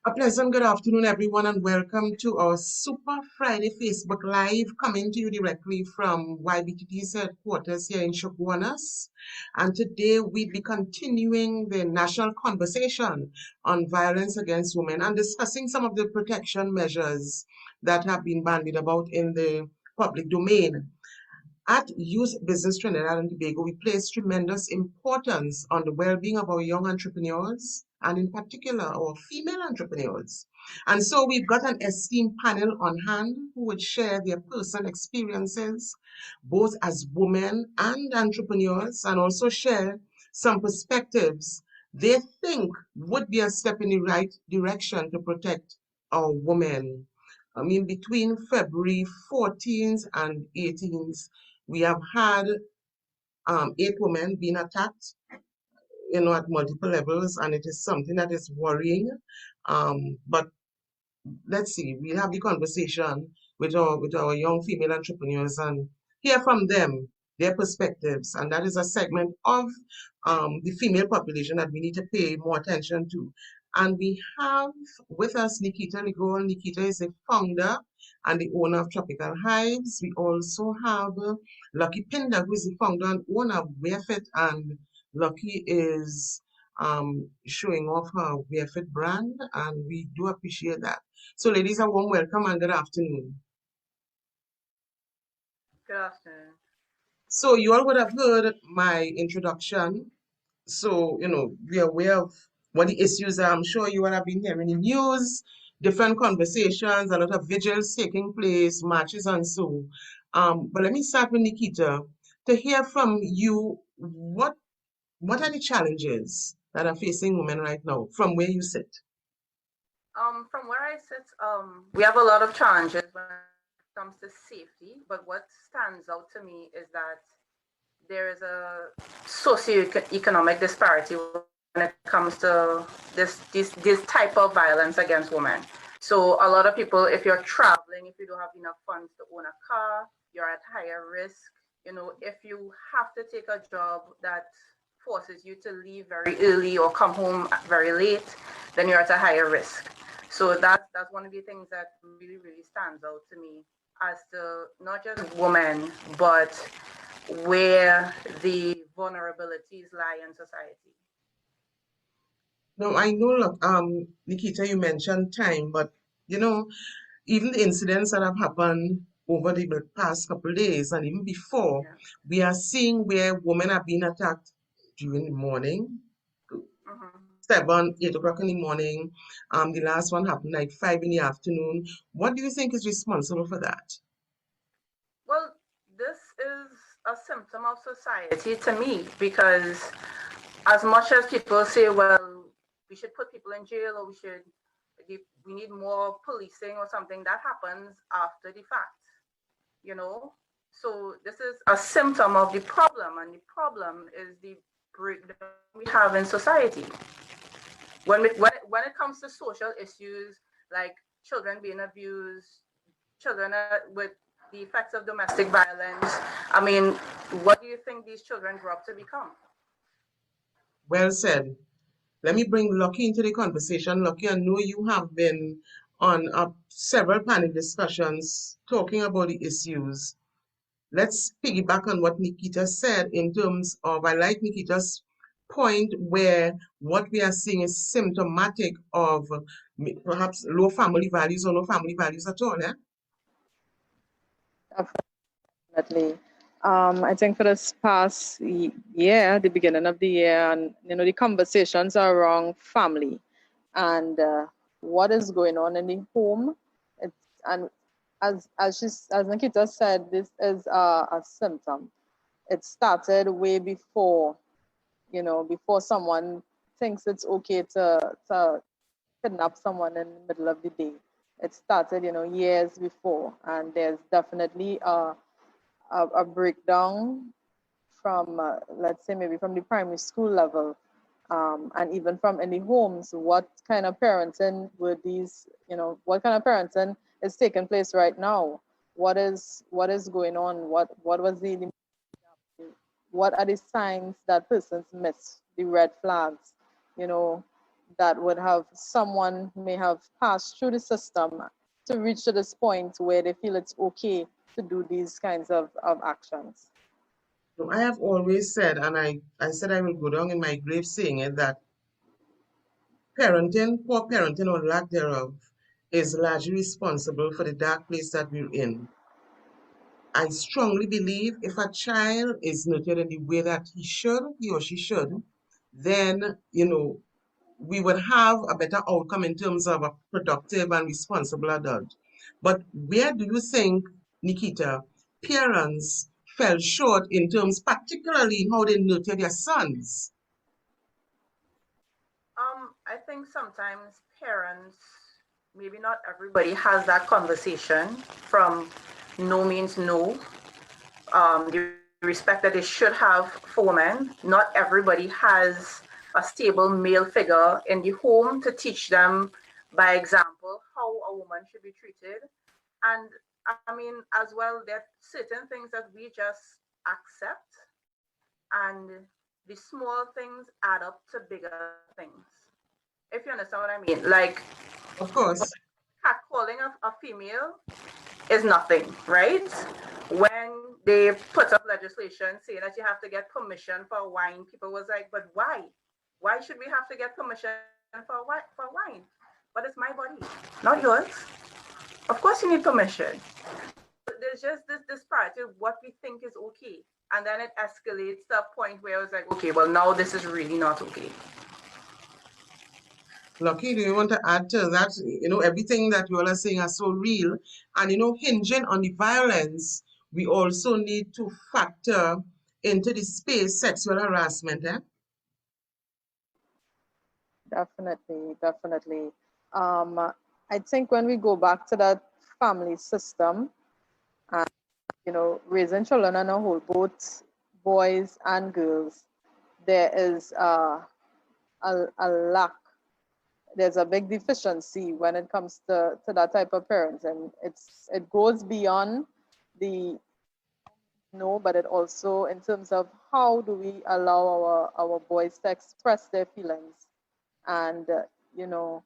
A pleasant good afternoon, everyone, and welcome to our Super Friday Facebook Live coming to you directly from YBTT's headquarters here in Shoguanas. And today we'll be continuing the national conversation on violence against women and discussing some of the protection measures that have been bandied about in the public domain. At Youth Business Trinidad and Tobago, we place tremendous importance on the well-being of our young entrepreneurs and in particular our female entrepreneurs. And so we've got an esteemed panel on hand who would share their personal experiences, both as women and entrepreneurs, and also share some perspectives they think would be a step in the right direction to protect our women. I mean, between February 14th and 18th, we have had 8 women being attacked, at multiple levels, and it is something that is worrying. But let's see, we'll have the conversation with our young female entrepreneurs and hear from them, their perspectives. And that is a segment of the female population that we need to pay more attention to. And we have with us Nikita Ligol. Nikita is a founder and the owner of Tropical Hives. We also have Lucky Pinder, who is the founder and owner of Wearfit, and Lucky is showing off her Wearfit brand, and we do appreciate that. So, ladies, a warm welcome and good afternoon. Good afternoon. So, you all would have heard my introduction. So, we are aware of what the issues are. I'm sure you all have been hearing in the news, different conversations, a lot of vigils taking place, marches, and so. But let me start with Nikita to hear from you. What are the challenges that are facing women right now from where you sit? From where I sit, we have a lot of challenges when it comes to safety, but what stands out to me is that there is a socioeconomic disparity when it comes to this type of violence against women. So a lot of people, if you're traveling, if you don't have enough funds to own a car, you're at higher risk. If you have to take a job that forces you to leave very early or come home very late, then you're at a higher risk. So that's one of the things that really, really stands out to me as to not just women, but where the vulnerabilities lie in society. No, I know, look, Nikita, you mentioned time, but you know, even the incidents that have happened over the past couple of days and even before, Yeah. we are seeing where women are being attacked during the morning, Mhm. 7, 8 o'clock in the morning. The last one happened like 5 in the afternoon. What do you think is responsible for that? Well, this is a symptom of society to me because as much as people say, well, we should put people in jail or we need more policing or something, that happens after the fact, you know? So this is a symptom of the problem, and the problem is the breakdown we have in society. When it comes to social issues like children being abused, children with the effects of domestic violence, I mean, what do you think these children grow up to become? Well said. Let me bring Lucky into the conversation. Lucky, I know you have been on several panel discussions talking about the issues. Let's piggyback on what Nikita said in terms of, I like Nikita's point where what we are seeing is symptomatic of perhaps low family values or no family values at all. Definitely. I think for this past year, the beginning of the year, and the conversations are around family and what is going on in the home. It's and as Nikita said, this is a symptom. It started way before, before someone thinks it's okay to kidnap someone in the middle of the day. It started, years before, and there's definitely a breakdown from, let's say, maybe from the primary school level, and even from any homes. What kind of parenting were these, what kind of parenting is taking place right now? What is going on? What was what are the signs that persons miss, the red flags, you know? that would have someone may have passed through the system to reach to this point where they feel it's okay to do these kinds of actions. So I have always said, and I said I will go down in my grave saying it, that parenting, poor parenting or lack thereof, is largely responsible for the dark place that we're in. I strongly believe if a child is nurtured in the way that he or she should, then, we would have a better outcome in terms of a productive and responsible adult. But where do you think, Nikita, parents fell short in terms, particularly in how they nurture their sons? I think sometimes parents, maybe not everybody has that conversation from no means no. The respect that they should have for women. Not everybody has a stable male figure in the home to teach them by example how a woman should be treated. And I mean, as well, there are certain things that we just accept, and the small things add up to bigger things. If you understand what I mean. Like, Of course. catcalling a female is nothing, right? When they put up legislation saying that you have to get permission for wine, people was like, but why? Why should we have to get permission for wine? But it's my body, not yours. Of course you need permission. So there's just this disparity of what we think is okay. And then it escalates to a point where I was like, okay, well now this is really not okay. Lucky, do you want to add to that? Everything that you all are saying are so real. And, hinging on the violence, we also need to factor into the space sexual harassment. Definitely, definitely. I think when we go back to that family system, and raising children on a whole, both boys and girls, there is a lack. There's a big deficiency when it comes to that type of parents, and it goes beyond the no, but it also in terms of how do we allow our boys to express their feelings, and you know,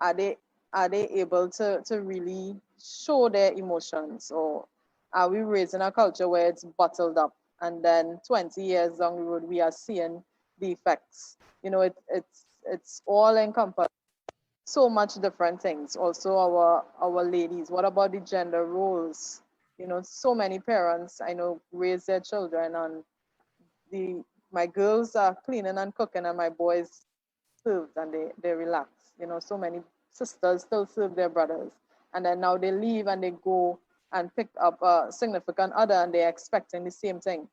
are they are they able to really show their emotions, or are we raised in a culture where it's bottled up, and then 20 years down the road we are seeing the effects? It's all encompassed so much different things. Also, our ladies, what about the gender roles? So many parents I know raise their children on the my girls are cleaning and cooking and my boys serve and they relax. So many sisters still serve their brothers, and then now they leave and they go and pick up a significant other and they're expecting the same thing.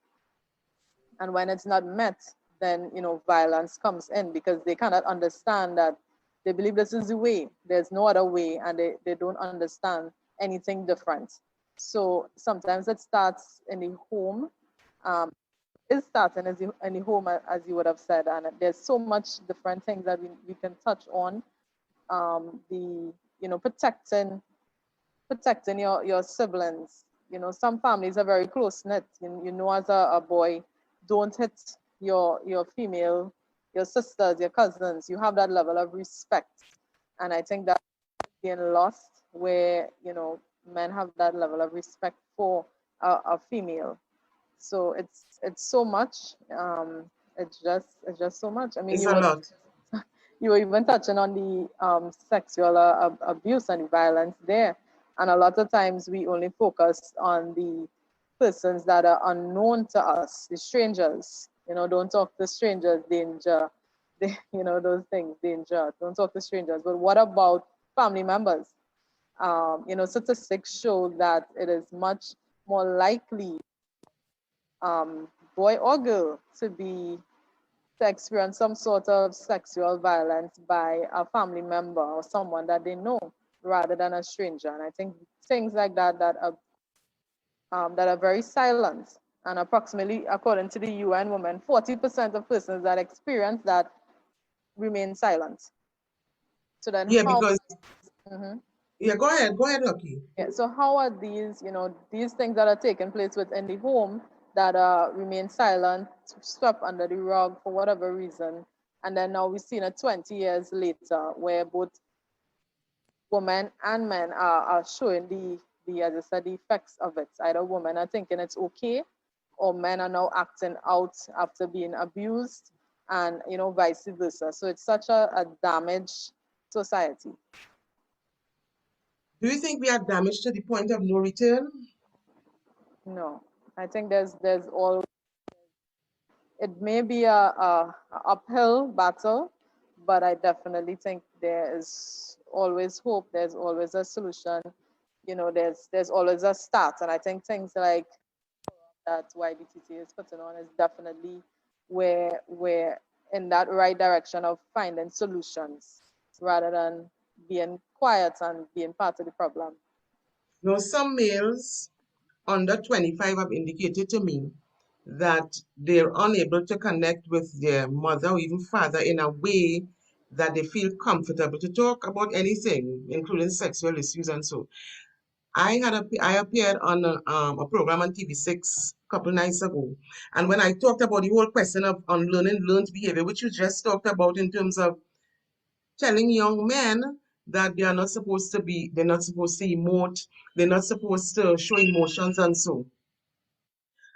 And when it's not met, then violence comes in because they cannot understand that. They believe this is the way, there's no other way, and they don't understand anything different. So sometimes it starts in the home. It starts in the home, as you would have said, and there's so much different things that we can touch on. The protecting your siblings. Some families are very close knit. As a boy, don't hit your female, your sisters, your cousins. You have that level of respect, and I think that's being lost where men have that level of respect for a female. So it's so much. It's just so much. I mean, It's a lot. you were even touching on the sexual abuse and violence there. And a lot of times we only focus on the persons that are unknown to us, the strangers. Don't talk to strangers, danger. Those things, danger. Don't talk to strangers. But what about family members? Statistics show that it is much more likely boy or girl to experience some sort of sexual violence by a family member or someone that they know rather than a stranger. And I think things like that are very silent. And approximately, according to the UN Women, 40% of persons that experience that remain silent. So then Yeah, how? because, Mhm. yeah, go ahead, Lucky. Yeah, so how are these things that are taking place within the home that remain silent, swept under the rug for whatever reason? And then now we've seen it 20 years later, where both women and men are showing as I said, the effects of it. Either women are thinking it's okay, or men are now acting out after being abused, and vice versa. So it's such a damaged society. Do you think we are damaged to the point of no return? No, I think there's all. It may be a uphill battle, but I definitely think there is always hope. There's always a solution. There's always a start, and I think things like that YBTT is putting on is definitely where we're in that right direction of finding solutions rather than being quiet and being part of the problem. Now, some males under 25 have indicated to me that they're unable to connect with their mother or even father in a way that they feel comfortable to talk about anything, including sexual issues and so. I appeared on a program on TV6 a couple nights ago, and when I talked about the whole question of unlearning learned behavior, which you just talked about in terms of telling young men that they're not supposed to emote, they're not supposed to show emotions and so.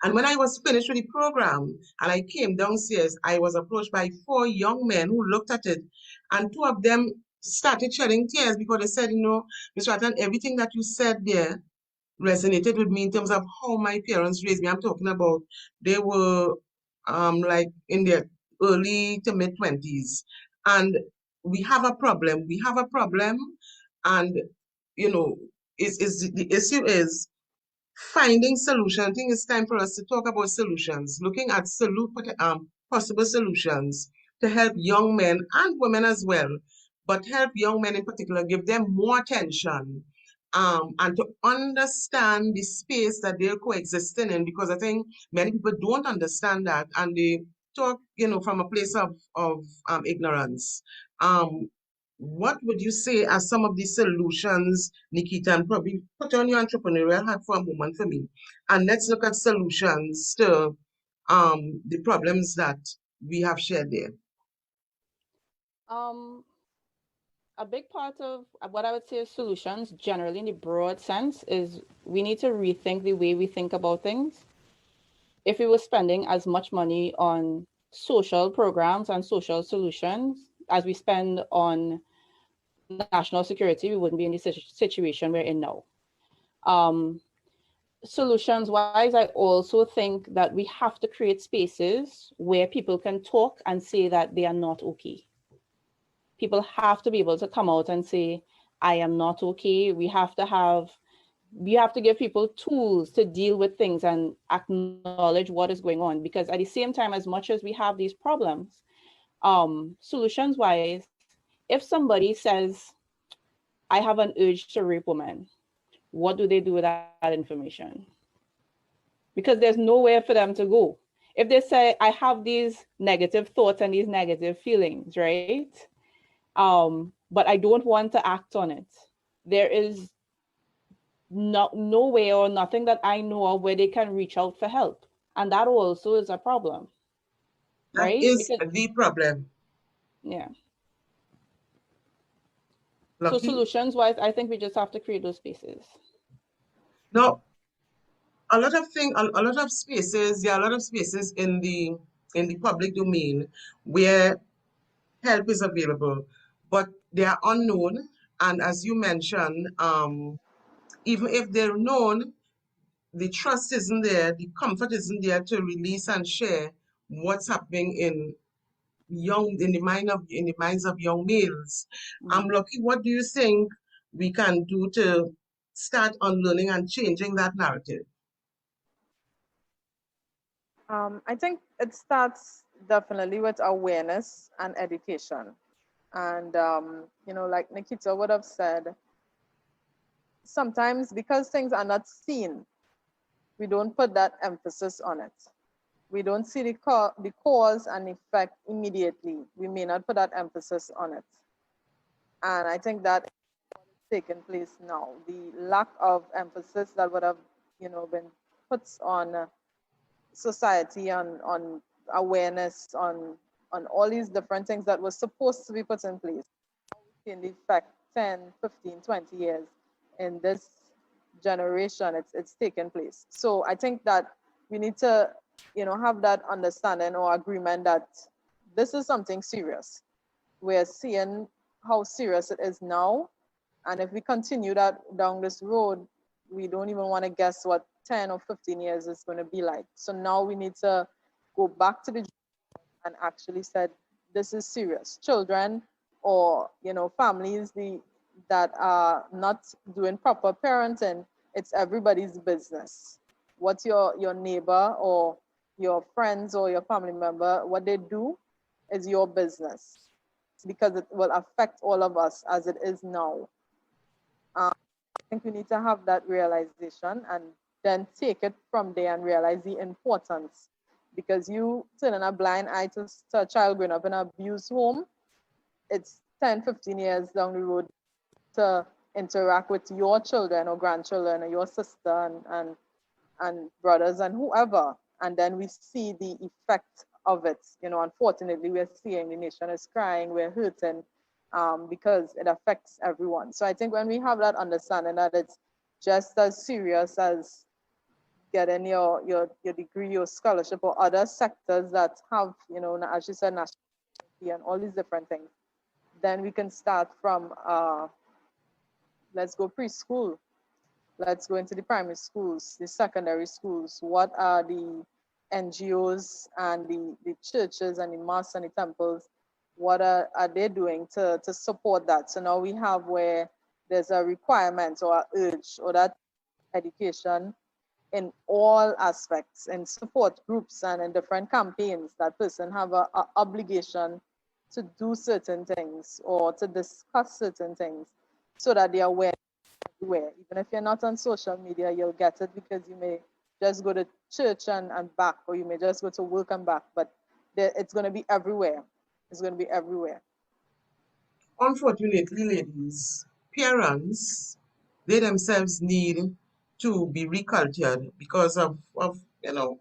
And when I was finished with the program and I came downstairs, I was approached by four young men who looked at it, and two of them started shedding tears because they said, Mr. Rattan, everything that you said there resonated with me in terms of how my parents raised me. I'm talking about they were like in their early to mid 20s. And we have a problem. We have a problem. And, you know, the issue is finding solution. I think it's time for us to talk about solutions, looking at possible solutions to help young men and women as well, but help young men in particular, give them more attention, and to understand the space that they're coexisting in, because I think many people don't understand that and they talk, from a place of ignorance. Um, what would you say are some of the solutions, Nikita, and probably put on your entrepreneurial hat for a moment for me, and let's look at solutions to the problems that we have shared there. Um, a big part of what I would say is solutions, generally in the broad sense, is we need to rethink the way we think about things. If we were spending as much money on social programs and social solutions as we spend on national security, we wouldn't be in the situation we're in now. Solutions wise, I also think that we have to create spaces where people can talk and say that they are not okay. People have to be able to come out and say, I am not okay. We have to give people tools to deal with things and acknowledge what is going on. Because at the same time, as much as we have these problems, solutions wise, if somebody says, I have an urge to rape women, what do they do with that information? Because there's nowhere for them to go. If they say, I have these negative thoughts and these negative feelings, right? But I don't want to act on it. There is no way or nothing that I know of where they can reach out for help. And that also is a problem, That right? is Because, the problem. yeah. So Lucky. solutions wise, I think we just have to create those spaces. Now, a lot of spaces, there are a lot of spaces in the public domain where help is available, but they are unknown. And as you mentioned, even if they're known, the trust isn't there, the comfort isn't there to release and share what's happening in the minds of young males. Mm-hmm. Lucky, what do you think we can do to start unlearning and changing that narrative? I think it starts definitely with awareness and education. And, like Nikita would have said, sometimes because things are not seen, we don't put that emphasis on it. We don't see the cause and effect immediately. We may not put that emphasis on it. And I think that taken place now. The lack of emphasis that would have, been put on society, on awareness, on on all these different things that were supposed to be put in place. In effect, 10, 15, 20 years in this generation, it's taken place. So I think that we need to, have that understanding or agreement that this is something serious. We're seeing how serious it is now. And if we continue that down this road, we don't even want to guess what 10 or 15 years is going to be like. So now we need to go back to the and actually said, this is serious. Children or, families that are not doing proper parenting, it's everybody's business. What your neighbor or your friends or your family member, what they do is your business because it will affect all of us as it is now. I think we need to have that realization and then take it from there and realize the importance. Because you turning a blind eye to a child growing up in an abused home, it's 10, 15 years down the road to interact with your children or grandchildren or your sister and brothers and whoever. And then we see the effect of it. Unfortunately, we're seeing the nation is crying, we're hurting because it affects everyone. So I think when we have that understanding that it's just as serious as getting your degree or scholarship or other sectors that have, as you said, nationality and all these different things, then we can start from, let's go preschool. Let's go into the primary schools, the secondary schools. What are the NGOs and the churches and the mosques and the temples, what are they doing to support that? So now we have where there's a requirement or an urge or that education in all aspects, in support groups and in different campaigns, that person have a obligation to do certain things or to discuss certain things so that they are aware everywhere. Even if you're not on social media, you'll get it because you may just go to church and back, or you may just go to work and back, but it's going to be everywhere. It's going to be everywhere. Unfortunately, ladies, parents, they themselves need to be recultured because of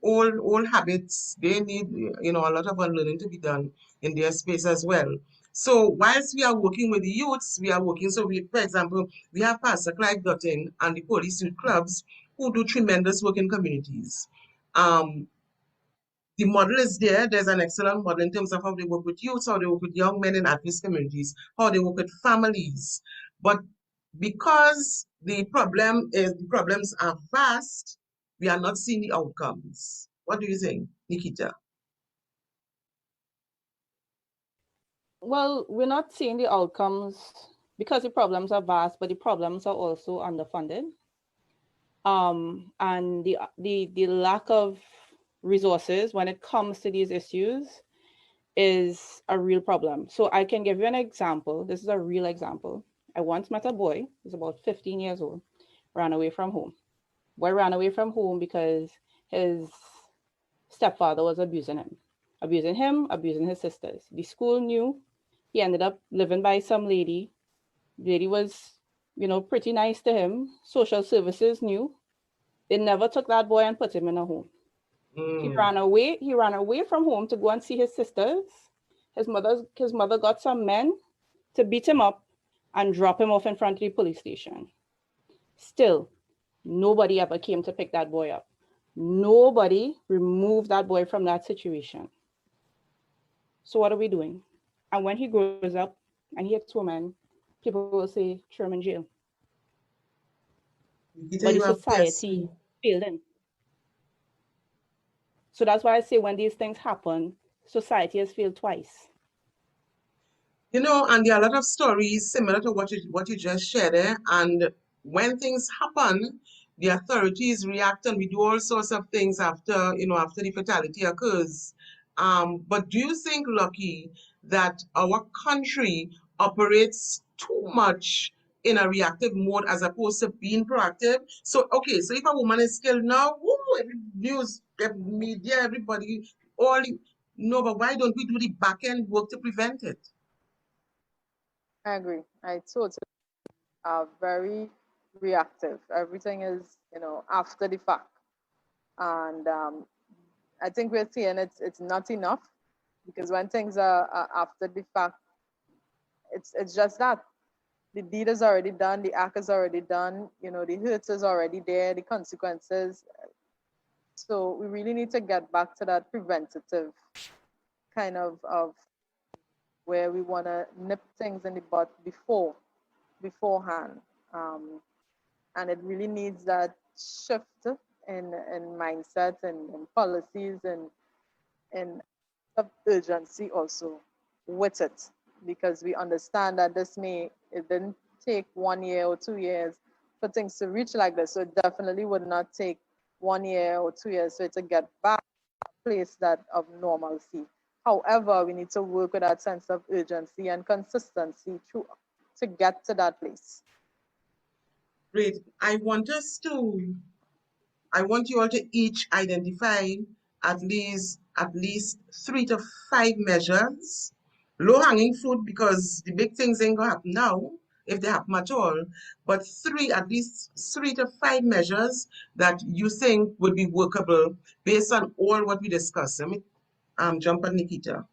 old habits. They need a lot of unlearning to be done in their space as well. So whilst we are working with the youths, we are working. So for example, we have Pastor Clive Dutton and the Police Youth Clubs who do tremendous work in communities. The model is there. There's an excellent model in terms of how they work with youth, how they work with young men in at-risk communities, how they work with families. But because the problems are vast, we are not seeing the outcomes. What do you think, Nikita? Well, we're not seeing the outcomes because the problems are vast, but the problems are also underfunded. And the lack of resources when it comes to these issues is a real problem. So I can give you an example. This is a real example. I once met a boy who's about 15 years old, ran away from home. Boy ran away from home because his stepfather was abusing his sisters. The school knew. He ended up living by some lady. The lady was, pretty nice to him. Social services knew. They never took that boy and put him in a home. He ran away. He ran away from home to go and see his sisters. His mother got some men to beat him up and drop him off in front of the police station. Still, nobody ever came to pick that boy up. Nobody removed that boy from that situation. So what are we doing? And when he grows up and he hits women, people will say, throw him in jail. Nikita, But the you have society failed him. So that's why I say when these things happen, society has failed twice. And there are a lot of stories similar to what you just shared. And when things happen, the authorities react and we do all sorts of things after the fatality occurs. But do you think, Lucky, that our country operates too much in a reactive mode as opposed to being proactive? So, okay, so if a woman is killed now, woo, every news, every media, everybody, no, but why don't we do the back end work to prevent it? I agree. I totally are very reactive. Everything is, after the fact. And I think we're seeing it's not enough. Because when things are after the fact, it's just that the deed is already done, the act is already done, the hurt is already there, the consequences. So we really need to get back to that preventative kind of where we want to nip things in the bud beforehand. And it really needs that shift in mindset and in policies and of urgency also with it, because we understand that it didn't take 1 year or 2 years for things to reach like this. So it definitely would not take 1 year or 2 years for it to get back to a place that of normalcy. However, we need to work with that sense of urgency and consistency to get to that place. Great. I want you all to each identify at least 3 to 5 measures. Low hanging fruit, because the big things ain't gonna happen now, if they happen at all. But at least 3 to 5 measures that you think would be workable based on all what we discussed. Let me jump on Nikita.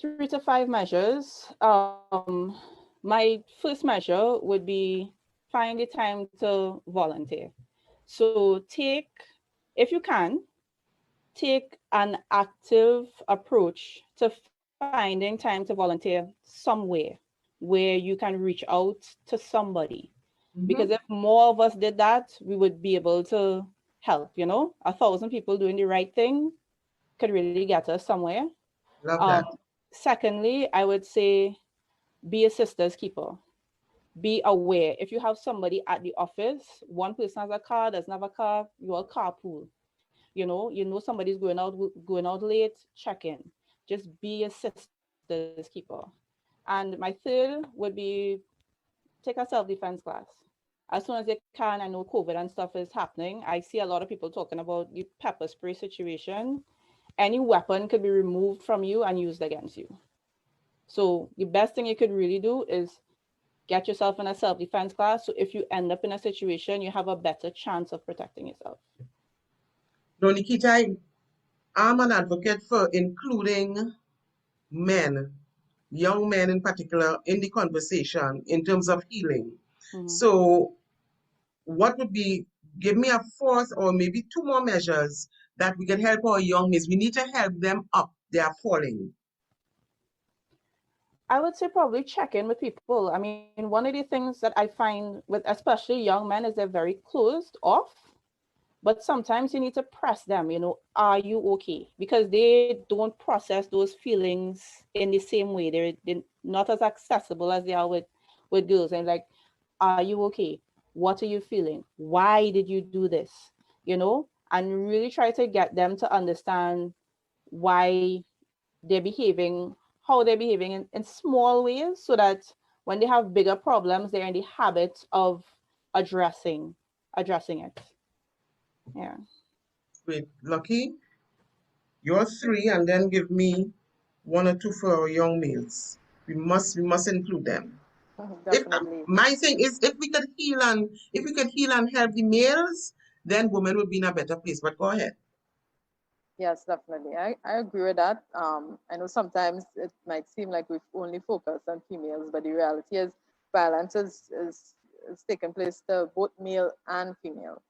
3 to 5 measures. My first measure would be find the time to volunteer. So if you can, take an active approach to finding time to volunteer somewhere where you can reach out to somebody. Because if more of us did that, we would be able to help, 1,000 people doing the right thing could really get us somewhere. Love Um, that. Secondly, I would say be a sister's keeper. Be aware. If you have somebody at the office, one person has a car, doesn't have a car, you all carpool. You know somebody's going out late, check in. Just be a sister's keeper. And my third would be take a self-defense class as soon as you can. I know COVID and stuff is happening. I see a lot of people talking about the pepper spray situation. Any weapon could be removed from you and used against you. So the best thing you could really do is get yourself in a self-defense class. So if you end up in a situation, you have a better chance of protecting yourself. No, Nikita, I'm an advocate for including men, young men in particular, in the conversation in terms of healing. So, what would be, give me a fourth or maybe 2 more measures that we can help our young maids. We need to help them up. They are falling. I would say probably check in with people. I mean, one of the things that I find with especially young men is they're very closed off. But sometimes you need to press them, are you okay? Because they don't process those feelings in the same way. They're not as accessible as they are with girls. And like, are you okay? What are you feeling? Why did you do this? And really try to get them to understand why they're behaving, how they're behaving in small ways, so that when they have bigger problems, they're in the habit of addressing it. Yeah. Wait, Lucky, you're three, and then give me 1 or 2 for our young males. We must include them. If Definitely. my thing is, if we could heal and help the males, then women would be in a better place. But go ahead. Yes, definitely. I agree with that. I know sometimes it might seem like we've only focused on females, but the reality is violence is taking place to both male and female.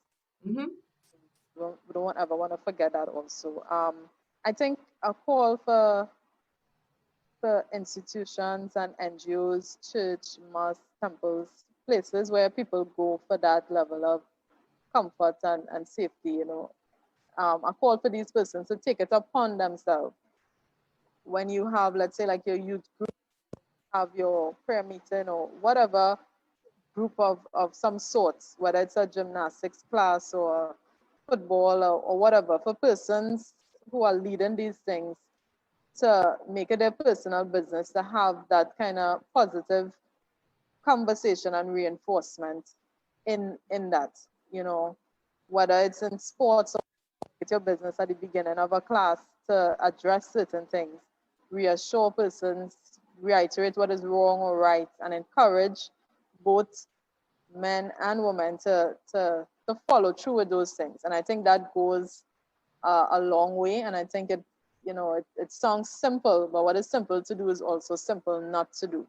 Mm-hmm. We don't ever want to forget that also. I think a call for institutions and NGOs, church, mosques, temples, places where people go for that level of comfort and safety, a call for these persons to take it upon themselves. When you have, let's say, like your youth group, have your prayer meeting or whatever group of some sorts, whether it's a gymnastics class or football or whatever, for persons who are leading these things to make it their personal business to have that kind of positive conversation and reinforcement in that, whether it's in sports or it's your business at the beginning of a class to address certain things, reassure persons, reiterate what is wrong or right, and encourage both men and women to follow through with those things. And I think that goes a long way. And I think it sounds simple, but what is simple to do is also simple not to do.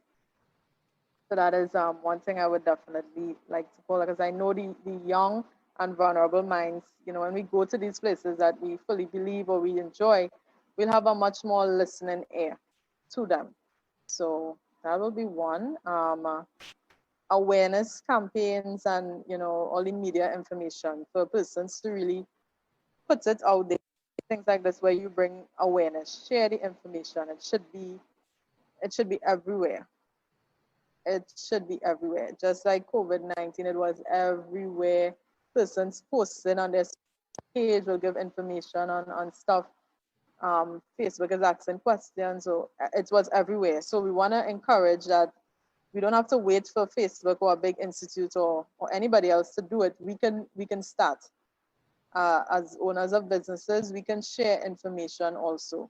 So that is one thing I would definitely like to call, because I know the young and vulnerable minds, when we go to these places that we fully believe or we enjoy, we'll have a much more listening ear to them. So that will be one. Awareness campaigns and, all the media information for persons to really put it out there. Things like this where you bring awareness, share the information. It should be everywhere. It should be everywhere. Just like COVID-19, it was everywhere. Persons posting on their page will give information on stuff. Facebook is asking questions, so it was everywhere. So we want to encourage that we don't have to wait for Facebook or a big institute or anybody else to do it. We can start as owners of businesses. We can share information also.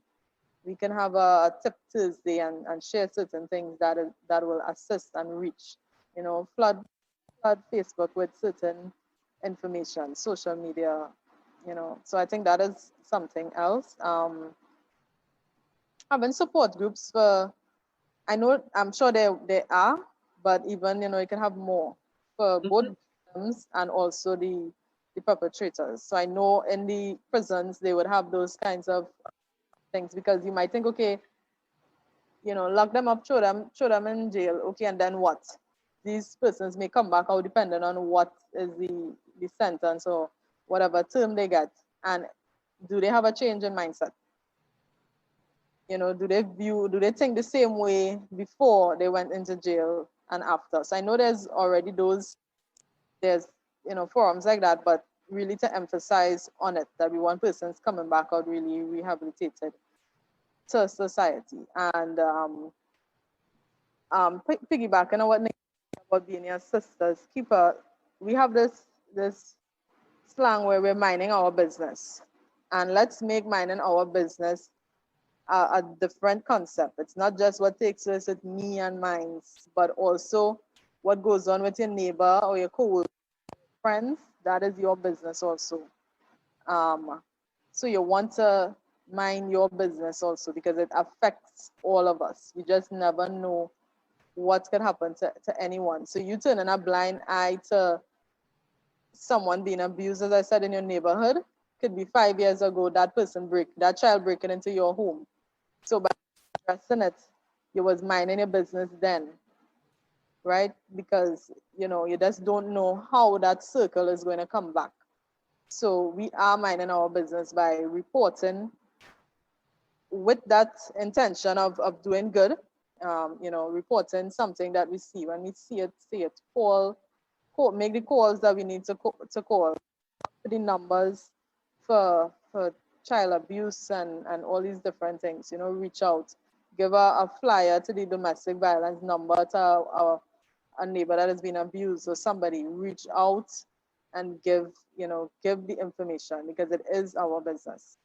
We can have a tip Tuesday and share certain things that will assist and reach, flood Facebook with certain information, social media, So I think that is something else. Having support groups for, I'm sure there are, but even, you can have more for both Mhm. victims and also the perpetrators. So I know in the prisons they would have those kinds of things, because you might think, okay, lock them up, throw them in jail, okay, and then what? These persons may come back out depending on what is the sentence or whatever term they get. And do they have a change in mindset? Do they think the same way before they went into jail and after? So I know there's forums like that, but really to emphasize on it that we want persons coming back out really rehabilitated to society. And piggybacking on what Nick said about being your sister's keeper, we have this slang where we're minding our business, and let's make minding our business a different concept. It's not just what takes place with me and mine, but also what goes on with your neighbor or your co friends. That is your business also. Um, so you want to mind your business also, because it affects all of us. You just never know what could happen to anyone. So you turning a blind eye to someone being abused, as I said, in your neighborhood, could be 5 years ago, that child breaking into your home. So by addressing it, you was minding your business then, right? Because you just don't know how that circle is going to come back. So we are minding our business by reporting with that intention of doing good. Reporting something that we see. When we see it, make the calls that we need to call, the numbers for child abuse and all these different things. Reach out, give a flyer to the domestic violence number to a neighbor that has been abused, or somebody reach out and give the information, because it is our business.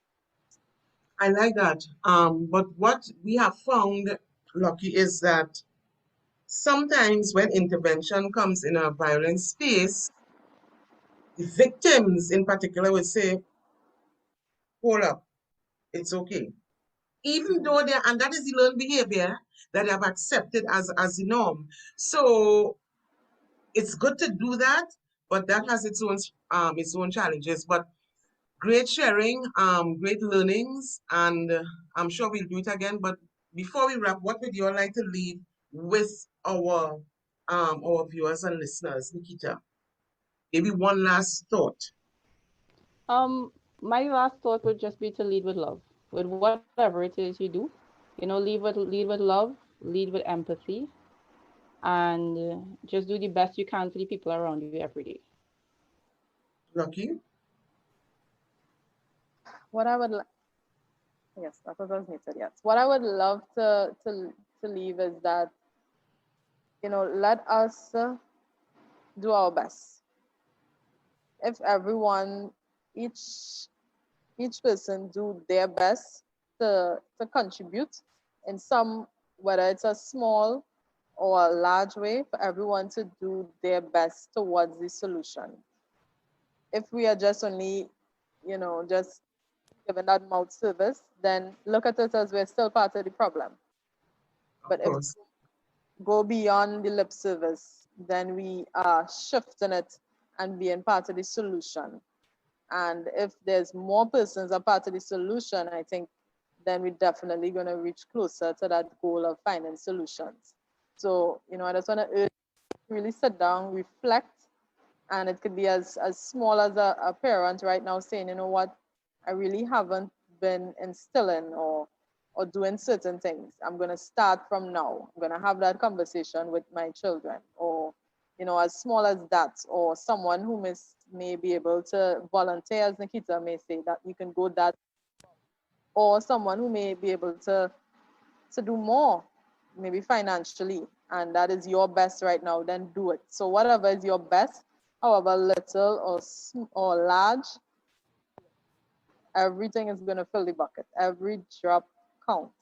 I like that. But what we have found, Lucky, is that sometimes when intervention comes in a violent space, the victims in particular will say, hold up, it's okay. Even though and that is the learned behavior that they have accepted as the norm. So it's good to do that, but that has its own challenges. But great sharing, great learnings, and I'm sure we'll do it again. But before we wrap, what would you all like to leave with our viewers and listeners, Nikita? Maybe one last thought. My last thought would just be to lead with love, with whatever it is you do. Lead with love, lead with empathy, and just do the best you can for the people around you every day. Lucky? What I would Yes, that was muted. Yes, what I would love to leave is that, let us do our best. If everyone, each each person do their best to contribute in some, whether it's a small or a large way, for everyone to do their best towards the solution. If we are just only, just giving that mouth service, then look at it as we're still part of the problem. But Of if course. go beyond the lip service, then we are shifting it and being part of the solution. And if there's more persons a part of the solution, I think then we're definitely going to reach closer to that goal of finding solutions. So, I just want to really sit down, reflect, and it could be as small as a parent right now saying, you know what, I really haven't been instilling or doing certain things. I'm going to start from now. I'm going to have that conversation with my children, or as small as that, or someone who may be able to volunteer, as Nikita may say, that you can go that, or someone who may be able to do more, maybe financially, and that is your best right now, then do it. So whatever is your best, however little or large, everything is going to fill the bucket. Every drop counts.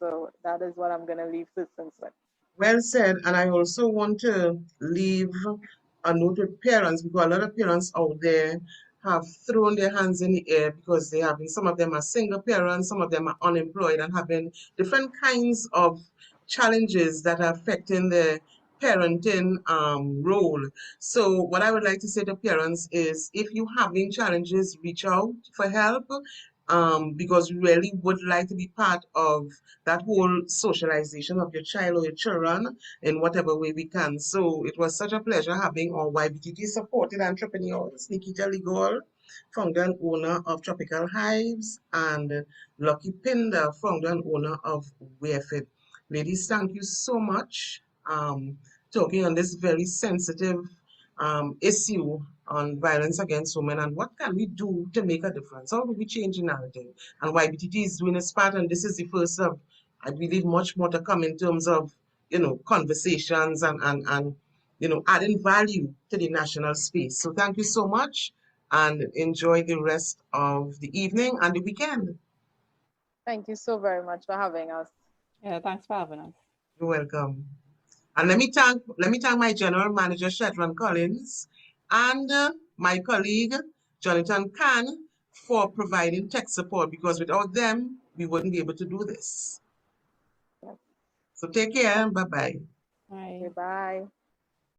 So that is what I'm going to leave persons with. Well said. And I also want to leave a note with parents, because a lot of parents out there have thrown their hands in the air because some of them are single parents, some of them are unemployed and having different kinds of challenges that are affecting their parenting role. So what I would like to say to parents is, if you're having challenges, reach out for help, because we really would like to be part of that whole socialization of your child or your children in whatever way we can. So it was such a pleasure having our YBTT supported entrepreneurs, Nikita Ligol, founder and owner of Tropical Hives, and Lucky Pinder, founder and owner of WearFit. Ladies, thank you so much. Talking on this very sensitive issue on violence against women, and what can we do to make a difference? How do we change the narrative? And YBTT is doing its part, and this is the first of, I believe, much more to come in terms of, conversations and adding value to the national space. So thank you so much, and enjoy the rest of the evening and the weekend. Thank you so very much for having us. Yeah, thanks for having us. You're welcome. And let me thank my general manager, Shetron Collins, and my colleague, Jonathan Khan, for providing tech support, because without them, we wouldn't be able to do this. Yes. So take care. Bye-bye. Bye. Okay, bye.